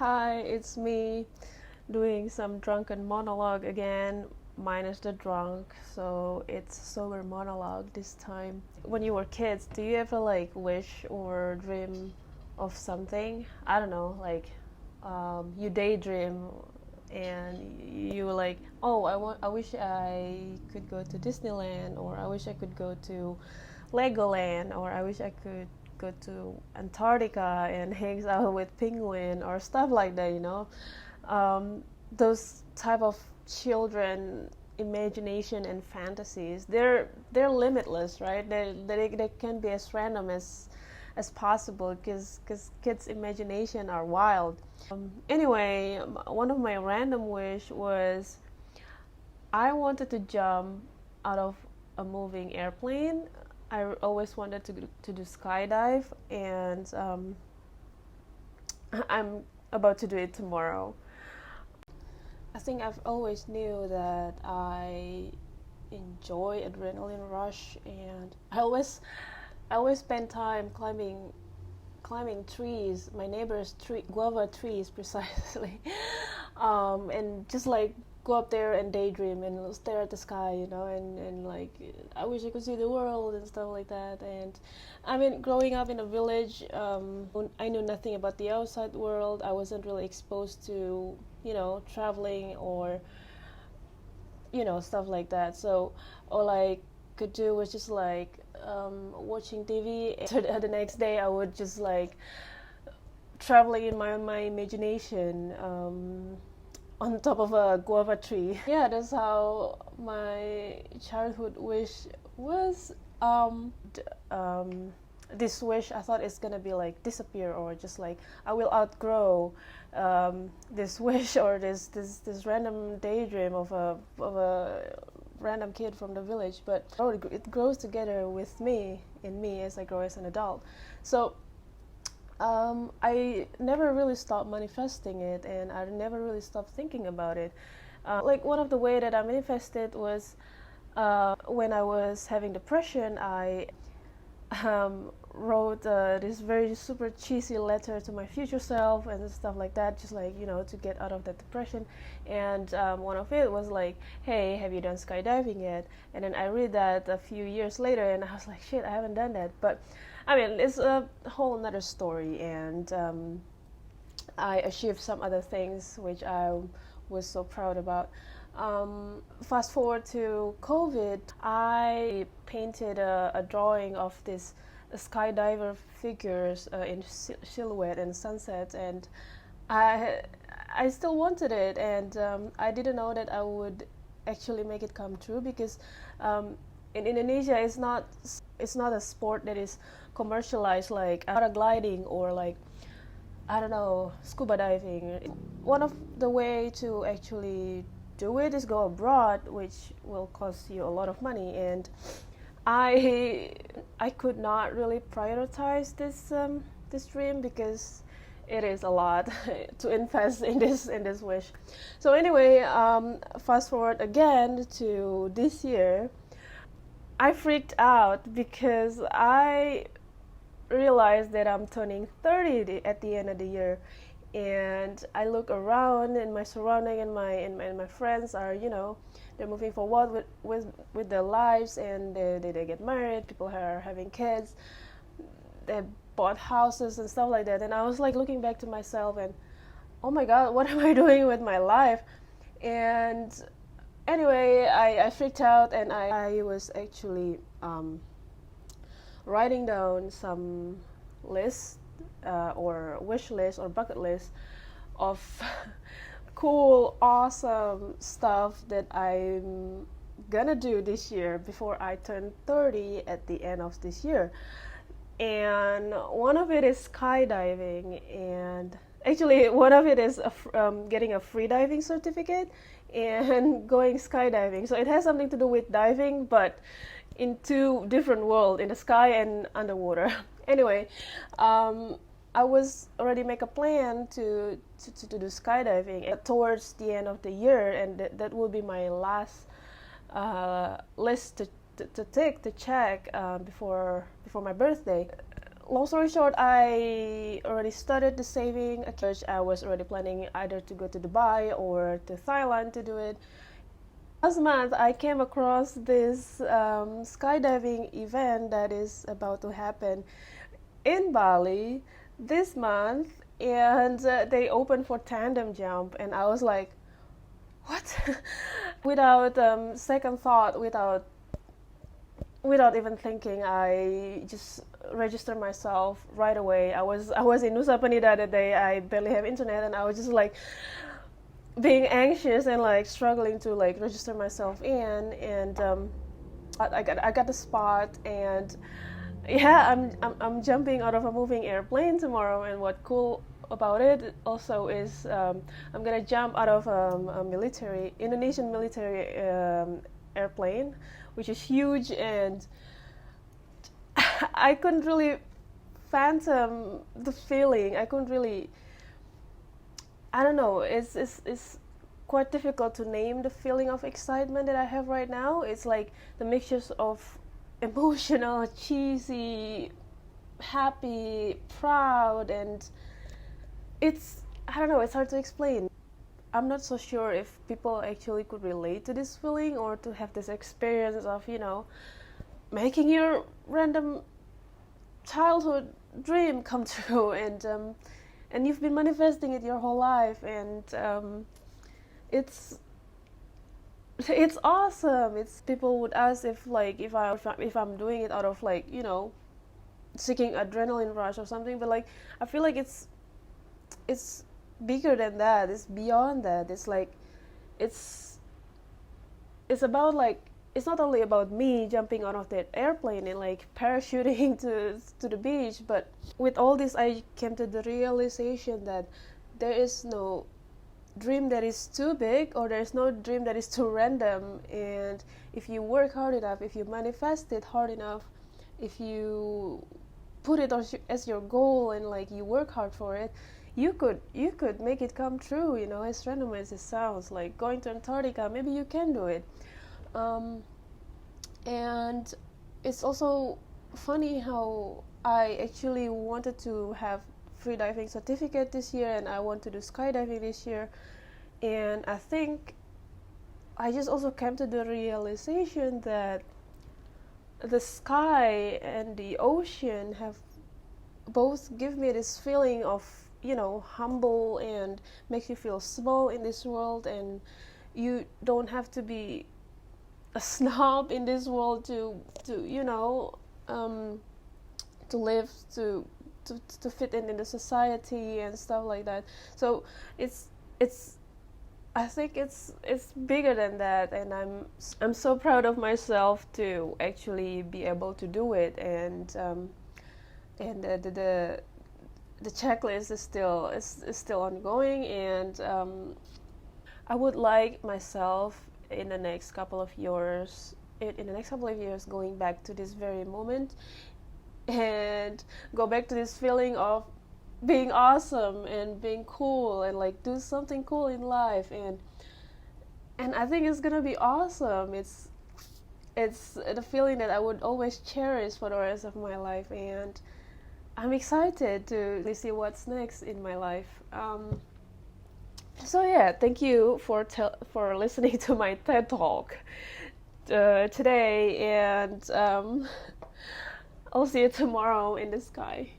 Hi, it's me doing some drunken monologue again, minus the drunk, so it's sober monologue this time. When you were kids, do you ever like wish or dream of something? I don't know, like you daydream and you were like, oh, I wish I could go to Disneyland, or I wish I could go to Legoland, or I wish I could go to Antarctica and hangs out with penguin or stuff like that, um, those type of children imagination and fantasies, they're limitless, right? They can be as random as possible because kids imagination are wild. Anyway, one of my random wish was I wanted to jump out of a moving airplane. I always wanted to do skydive, and I'm about to do it tomorrow. I think I've always knew that I enjoy adrenaline rush, and I always spend time climbing trees, my neighbor's guava trees precisely, and just like go up there and daydream and stare at the sky, and like I wish I could see the world and stuff like that. And I mean, growing up in a village, I knew nothing about the outside world. I wasn't really exposed to, traveling or, stuff like that. So all I could do was just like watching TV. So the next day I would just like traveling in my imagination on top of a guava tree. Yeah, that's how my childhood wish was. This wish I thought it's gonna be like disappear, or just like I will outgrow this wish, or this random daydream of a random kid from the village, but it grows together with me in me as I grow as an adult. So I never really stopped manifesting it, and I never really stopped thinking about it. Like one of the way that I manifested was when I was having depression. I wrote this very super cheesy letter to my future self and stuff like that, just like to get out of that depression. And one of it was like, hey, have you done skydiving yet? And then I read that a few years later, and I was like, shit, I haven't done that. But I mean, it's a whole another story. And I achieved some other things which I was so proud about. Fast forward to COVID, I painted a drawing of this skydiver figures in silhouette and sunset, and I I still wanted it, and I didn't know that I would actually make it come true, because in Indonesia it's not a sport that is commercialized like paragliding or like, I don't know, scuba diving. One of the way to actually do it is go abroad, which will cost you a lot of money, and I I could not really prioritize this dream because it is a lot to invest in this wish. So anyway, fast forward again to this year. I freaked out because I realized that I'm turning 30 at the end of the year, and I look around in my surrounding, and my friends are, they're moving forward with their lives, and they get married. People are having kids. They bought houses and stuff like that. And I was like looking back to myself, and oh my God, what am I doing with my life? And anyway, I freaked out, and I was actually writing down some list or wish list or bucket list of cool, awesome stuff that I'm gonna do this year before I turn 30 at the end of this year. And one of it is skydiving, and actually one of it is getting a free diving certificate and going skydiving. So it has something to do with diving, but in two different worlds, in the sky and underwater. Anyway, I was already make a plan to do skydiving towards the end of the year, and that will be my last list to check before my birthday. long story short, I already started the saving. I was already planning either to go to Dubai or to Thailand to do it. Last month, I came across this skydiving event that is about to happen in Bali this month, and they opened for tandem jump, and I was like, what? Without second thought, without even thinking, I just registered myself right away. I was in Nusa Penida that day. I barely have internet, and I was just like being anxious and like struggling to like register myself in, and I got the spot, and yeah, I'm jumping out of a moving airplane tomorrow. And what cool about it also is I'm gonna jump out of a military Indonesian military airplane, which is huge, and I couldn't really fathom the feeling. I couldn't really. I don't know. It's quite difficult to name the feeling of excitement that I have right now. It's like the mixtures of emotional, cheesy, happy, proud, and it's, I don't know. It's hard to explain. I'm not so sure if people actually could relate to this feeling or to have this experience of, making your random childhood dream come true, and you've been manifesting it your whole life, and it's it's awesome. It's people would ask if I'm doing it out of like seeking adrenaline rush or something, but like I feel like it's bigger than that. It's beyond that. It's like it's it's about like it's not only about me jumping out of that airplane and like parachuting to the beach, but with all this I came to the realization that there is no dream that is too big, or there's no dream that is too random. And if you work hard enough, if you manifest it hard enough, if you put it as your goal and like you work hard for it, you could make it come true. As random as it sounds, like going to Antarctica, maybe you can do it. And it's also funny how I actually wanted to have free diving certificate this year, and I want to do skydiving this year. And I think I just also came to the realization that the sky and the ocean have both give me this feeling of humble, and makes you feel small in this world, and you don't have to be a snob in this world to live, to fit in the society and stuff like that. So it's I think it's bigger than that, and I'm so proud of myself to actually be able to do it. And the checklist is still ongoing, and I would like myself in the next couple of years going back to this very moment and go back to this feeling of being awesome and being cool and like do something cool in life. And I think it's gonna be awesome. It's the feeling that I would always cherish for the rest of my life, and I'm excited to see what's next in my life. So yeah, thank you for listening to my TED Talk today, and I'll see you tomorrow in the sky.